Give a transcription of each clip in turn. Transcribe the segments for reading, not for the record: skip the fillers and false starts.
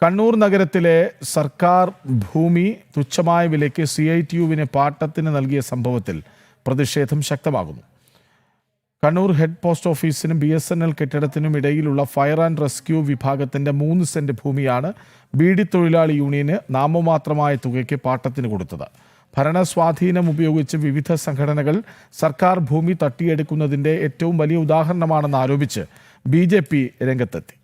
കണ്ണൂർ നഗരത്തിലെ സർക്കാർ ഭൂമി തുച്ഛമായ വിലയ്ക്ക് CITUവിന് പാട്ടത്തിന് നൽകിയ സംഭവത്തിൽ പ്രതിഷേധം ശക്തമാകുന്നു. കണ്ണൂർ ഹെഡ് പോസ്റ്റ് ഓഫീസിനും BSNL കെട്ടിടത്തിനും ഇടയിലുള്ള ഫയർ ആൻഡ് റെസ്ക്യൂ വിഭാഗത്തിന്റെ 3 സെന്റ് ഭൂമിയാണ് ബീഡി തൊഴിലാളി യൂണിയന് നാമമാത്രമായ തുകയ്ക്ക് പാട്ടത്തിന് കൊടുത്തത്. ഭരണസ്വാധീനം ഉപയോഗിച്ച് വിവിധ സംഘടനകൾ സർക്കാർ ഭൂമി തട്ടിയെടുക്കുന്നതിന്റെ ഏറ്റവും വലിയ ഉദാഹരണമാണെന്ന് ആരോപിച്ച് BJP രംഗത്തെത്തി.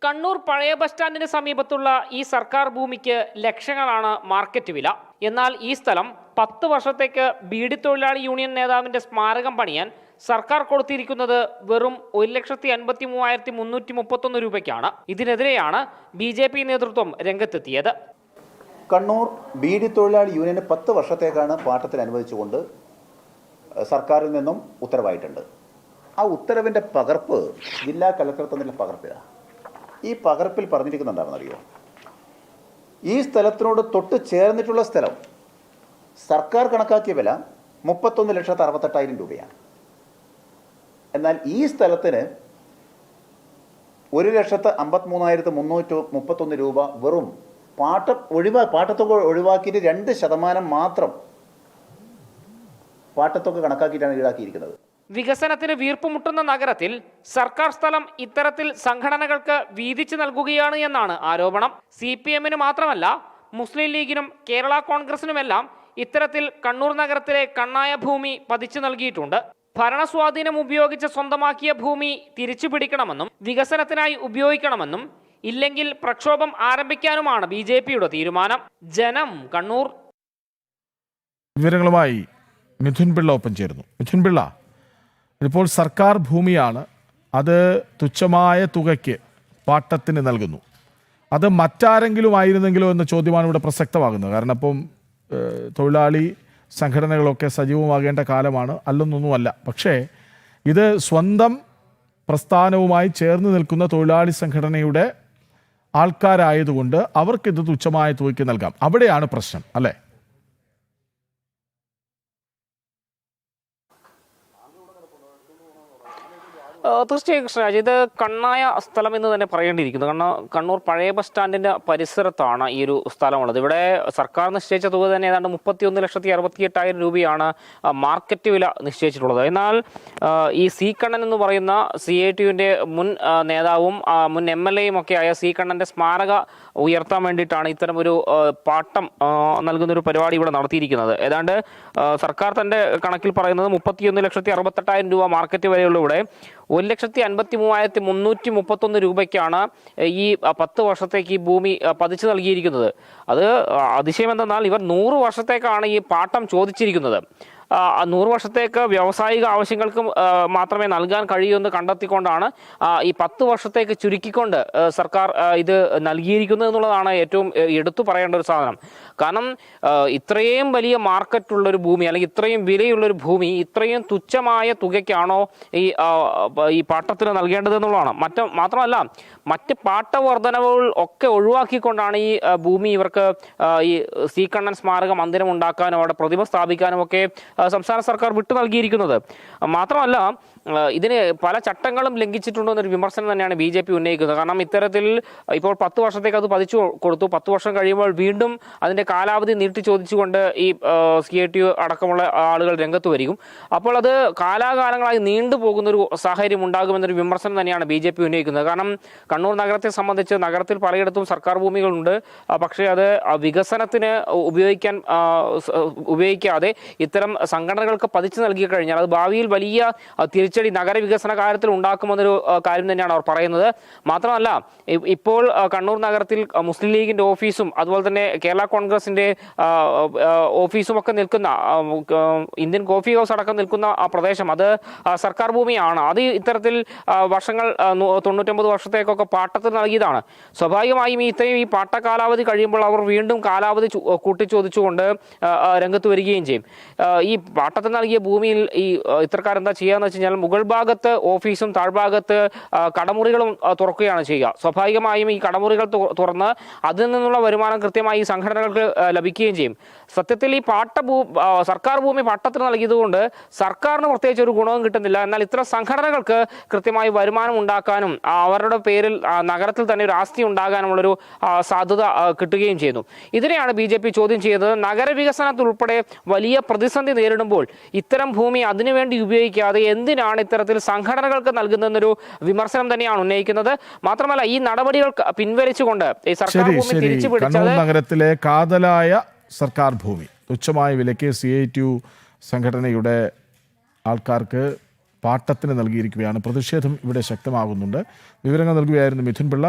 കണ്ണൂർ പഴയ ബസ് സ്റ്റാൻഡിന് സമീപത്തുള്ള ഈ സർക്കാർ ഭൂമിക്ക് ലക്ഷങ്ങളാണ് മാർക്കറ്റ് വില. എന്നാൽ ഈ സ്ഥലം 10 വർഷത്തേക്ക് ബീഡി തൊഴിലാളി യൂണിയൻ നേതാവിന്റെ സ്മാരകം പണിയാൻ സർക്കാർ കൊടുത്തിരിക്കുന്നത് വെറും 1,53,331 രൂപയ്ക്കാണ്. ഇതിനെതിരെയാണ് BJP നേതൃത്വം രംഗത്തെത്തിയത്. കണ്ണൂർ ബീഡി തൊഴിലാളി യൂണിയന് 10 വർഷത്തേക്കാണ് പാട്ടത്തിന് അനുവദിച്ചുകൊണ്ട് സർക്കാരിൽ നിന്നും ഉത്തരവായിട്ടുണ്ട്. ആ ഉത്തരവിൻ്റെ പകർപ്പ് ജില്ലാ കലക്ടർ തന്നില്ല പകർപ്പില്ല. ഈ പകർപ്പിൽ പറഞ്ഞിരിക്കുന്നുണ്ടാണെന്നറിയോ, ഈ സ്ഥലത്തിനോട് തൊട്ട് ചേർന്നിട്ടുള്ള സ്ഥലം സർക്കാർ കണക്കാക്കിയ വില 31,68,000 രൂപയാണ്. എന്നാൽ ഈ സ്ഥലത്തിന് 1,53,331 രൂപ വെറും പാട്ടത്തുക ഒഴിവാക്കിയിട്ട് 2% മാത്രം പാട്ടത്തുക കണക്കാക്കിയിട്ടാണ് ഈടാക്കിയിരിക്കുന്നത്. വികസനത്തിന് വീർപ്പുമുട്ടുന്ന നഗരത്തിൽ സർക്കാർ സ്ഥലം ഇത്തരത്തിൽ സംഘടനകൾക്ക് വീതിച്ചു നൽകുകയാണ് എന്നാണ് ആരോപണം. CPM-ന് മാത്രമല്ല മുസ്ലിം ലീഗിനും കേരള കോൺഗ്രസിനുമെല്ലാം ഇത്തരത്തിൽ കണ്ണൂർ നഗരത്തിലെ കണ്ണായ ഭൂമി പതിച്ചു നൽകിയിട്ടുണ്ട്. ഭരണസ്വാധീനം ഉപയോഗിച്ച് സ്വന്തമാക്കിയ ഭൂമി തിരിച്ചു പിടിക്കണമെന്നും വികസനത്തിനായി ഉപയോഗിക്കണമെന്നും ഇല്ലെങ്കിൽ പ്രക്ഷോഭം ആരംഭിക്കാനുമാണ് BJPയുടെ തീരുമാനം. ജനം, കണ്ണൂർ. വിവരങ്ങളുമായി മിഥുൻ പിള്ള ഒപ്പം ചേരുന്നു. മിഥുൻ പിള്ള, ഇപ്പോൾ സർക്കാർ ഭൂമിയാണ്, അത് തുച്ഛമായ തുകയ്ക്ക് പാട്ടത്തിന് നൽകുന്നു. അത് മറ്റാരെങ്കിലും ആയിരുന്നെങ്കിലോ എന്ന ചോദ്യമാണ് ഇവിടെ പ്രസക്തമാകുന്നത്. കാരണം ഇപ്പം തൊഴിലാളി സംഘടനകളൊക്കെ സജീവമാകേണ്ട കാലമാണ്, അല്ലൊന്നൊന്നുമല്ല. പക്ഷേ ഇത് സ്വന്തം പ്രസ്ഥാനവുമായി ചേർന്ന് നിൽക്കുന്ന തൊഴിലാളി സംഘടനയുടെ ആൾക്കാരായതുകൊണ്ട് അവർക്കിത് തുച്ഛമായ തുകയ്ക്ക് നൽകാം. അവിടെയാണ് പ്രശ്നം, അല്ലേ? തീർച്ചയായും കൃഷ്ണരാജ്, ഇത് കണ്ണായ സ്ഥലം എന്ന് തന്നെ പറയേണ്ടിയിരിക്കുന്നു. കാരണം കണ്ണൂർ പഴയ ബസ് സ്റ്റാൻഡിന്റെ പരിസരത്താണ് ഈ ഒരു സ്ഥലമുള്ളത്. ഇവിടെ സർക്കാർ നിശ്ചയിച്ച തുക തന്നെ ഏതാണ്ട് 31,68,000 രൂപയാണ് മാർക്കറ്റ് വില നിശ്ചയിച്ചിട്ടുള്ളത്. എന്നാൽ ഈ സി കണ്ണൻ എന്ന് പറയുന്ന CITUവിന്റെ മുൻ നേതാവും മുൻ MLA-യും ഒക്കെ ആയ സി കണ്ണന്റെ സ്മാരക ഉയർത്താൻ വേണ്ടിയിട്ടാണ് ഇത്തരമൊരു പാട്ടം നൽകുന്നൊരു പരിപാടി ഇവിടെ നടത്തിയിരിക്കുന്നത്. ഏതാണ്ട് സർക്കാർ തന്റെ കണക്കിൽ പറയുന്നത് 31,68,000 രൂപ മാർക്കറ്റ് വിലയുള്ള ഇവിടെ 1,53,331 രൂപയ്ക്കാണ് ഈ 10 വർഷത്തേക്ക് ഈ ഭൂമി പതിച്ചു നൽകിയിരിക്കുന്നത്. അത് അതിശയം എന്തെന്നാൽ ഇവർ 100 വർഷത്തേക്കാണ് ഈ പാട്ടം ചോദിച്ചിരിക്കുന്നത്. 100 വർഷത്തേക്ക് വ്യാവസായിക ആവശ്യങ്ങൾക്ക് മാത്രമേ നൽകാൻ കഴിയൂ എന്ന് കണ്ടെത്തിക്കൊണ്ടാണ് ഈ 10 വർഷത്തേക്ക് ചുരുക്കിക്കൊണ്ട് സർക്കാർ ഇത് നൽകിയിരിക്കുന്നത് എന്നുള്ളതാണ് ഏറ്റവും എടുത്തു പറയേണ്ട ഒരു സാധനം. കാരണം ഇത്രയും വലിയ മാർക്കറ്റുള്ളൊരു ഭൂമി, അല്ലെങ്കിൽ ഇത്രയും വിലയുള്ളൊരു ഭൂമി ഇത്രയും തുച്ഛമായ തുകയ്ക്കാണോ ഈ പാട്ടത്തിന് നൽകേണ്ടത് എന്നുള്ളതാണ്. മാത്രമല്ല മറ്റ് പാട്ടവർദ്ധനവുകൾ ഒക്കെ ഒഴിവാക്കിക്കൊണ്ടാണ് ഈ ഭൂമി ഇവർക്ക് ഈ സി കണ്ണൻ സ്മാരക മന്ദിരം ഉണ്ടാക്കാനും അവിടെ പ്രതിമ സ്ഥാപിക്കാനും ഒക്കെ സംസ്ഥാന സർക്കാർ വിട്ടു നൽകിയിരിക്കുന്നത്. മാത്രമല്ല ഇതിന് പല ചട്ടങ്ങളും ലംഘിച്ചിട്ടുണ്ടോ എന്നൊരു വിമർശനം തന്നെയാണ് BJP ഉന്നയിക്കുന്നത്. കാരണം ഇത്തരത്തിൽ ഇപ്പോൾ 10 വർഷത്തേക്ക് അത് പതിച്ചു കൊടുത്തു. 10 വർഷം കഴിയുമ്പോൾ വീണ്ടും അതിന്റെ കാലാവധി നീട്ടി ചോദിച്ചുകൊണ്ട് ഈ CITU അടക്കമുള്ള ആളുകൾ രംഗത്ത് വരികയും അപ്പോൾ അത് കാലാകാലങ്ങളായി നീണ്ടുപോകുന്നൊരു സാഹചര്യം ഉണ്ടാകുമെന്നൊരു വിമർശനം തന്നെയാണ് BJP ഉന്നയിക്കുന്നത്. കാരണം കണ്ണൂർ നഗരത്തെ സംബന്ധിച്ച് നഗരത്തിൽ പലയിടത്തും സർക്കാർ ഭൂമികളുണ്ട്. പക്ഷേ അത് വികസനത്തിന് ഉപയോഗിക്കാതെ ഇത്തരം സംഘടനകൾക്ക് പതിച്ചു നൽകി കഴിഞ്ഞാൽ അത് ഭാവിയിൽ വലിയ തിരിച്ചടി നഗരവികസന കാര്യത്തിൽ ഉണ്ടാക്കുമെന്നൊരു കാര്യം തന്നെയാണ് അവർ പറയുന്നത്. മാത്രമല്ല ഇപ്പോൾ കണ്ണൂർ നഗരത്തിൽ മുസ്ലിം ലീഗിന്റെ ഓഫീസും അതുപോലെ തന്നെ കേരള കോൺഗ്രസിന്റെ ഓഫീസും ഒക്കെ നിൽക്കുന്ന ഇന്ത്യൻ കോഫി ഹൗസ് അടക്കം നിൽക്കുന്ന ആ പ്രദേശം അത് സർക്കാർ ഭൂമിയാണ്. അത് ഇത്തരത്തിൽ വർഷങ്ങൾ 99 വർഷത്തേക്കൊക്കെ പാട്ടത്തിന് നൽകിയതാണ്. സ്വാഭാവികമായും ഈ പാട്ട കാലാവധി കഴിയുമ്പോൾ അവർ വീണ്ടും കാലാവധി കൂട്ടിച്ചോദിച്ചുകൊണ്ട് രംഗത്ത് വരികയും ചെയ്യും. ഈ പാട്ടത്തിന് നൽകിയ ഭൂമിയിൽ ഈ ഇത്തരക്കാരെന്താ ചെയ്യാന്ന് വെച്ച് കഴിഞ്ഞാൽ മുകൾ ഭാഗത്ത് ഓഫീസും താഴ്ഭാഗത്ത് കടമുറികളും തുറക്കുകയാണ് ചെയ്യുക. സ്വാഭാവികമായും ഈ കടമുറികൾ തുറന്ന് അതിൽ നിന്നുള്ള വരുമാനം കൃത്യമായി ഈ സംഘടനകൾക്ക് ലഭിക്കുകയും ചെയ്യും. സത്യത്തിൽ ഈ സർക്കാർ ഭൂമി പട്ടത്തിന് നൽകിയതുകൊണ്ട് സർക്കാരിന് പ്രത്യേകിച്ച് ഒരു ഗുണവും കിട്ടുന്നില്ല. എന്നാൽ ഇത്തരം സംഘടനകൾക്ക് കൃത്യമായി വരുമാനം ഉണ്ടാക്കാനും അവരുടെ പേരിൽ നഗരത്തിൽ തന്നെ ഒരു ആസ്തി ഉണ്ടാകാനുമുള്ളൊരു സാധ്യത കിട്ടുകയും ചെയ്യുന്നു. ഇതിനെയാണ് BJP ചോദ്യം ചെയ്തത്. നഗരവികസനത്തിൽ ഉൾപ്പെടെ വലിയ പ്രതിസന്ധി നേരിടുമ്പോൾ ഇത്തരം ഭൂമി അതിനുവേണ്ടി ഉപയോഗിക്കാതെ എന്തിനാണ് ഇത്തരത്തിൽ സംഘടനകൾക്ക് നൽകുന്നതെന്നൊരു വിമർശനം തന്നെയാണ് ഉന്നയിക്കുന്നത്. മാത്രമല്ല ഈ നടപടികൾ പിൻവലിച്ചുകൊണ്ട് ഈ സർക്കാർ ഭൂമി തിരിച്ചു പിടിച്ചത് കണ്ണൂർ നഗരത്തിലെ കാതലായ സർക്കാർ ഭൂമി തുച്ഛമായ വിലയ്ക്ക് CITU സംഘടനയുടെ ആൾക്കാർക്ക് പാട്ടത്തിന് നൽകിയിരിക്കുകയാണ്. പ്രതിഷേധം ഇവിടെ ശക്തമാകുന്നുണ്ട്. വിവരങ്ങൾ നൽകുകയായിരുന്നു മിഥുൻ പിള്ള.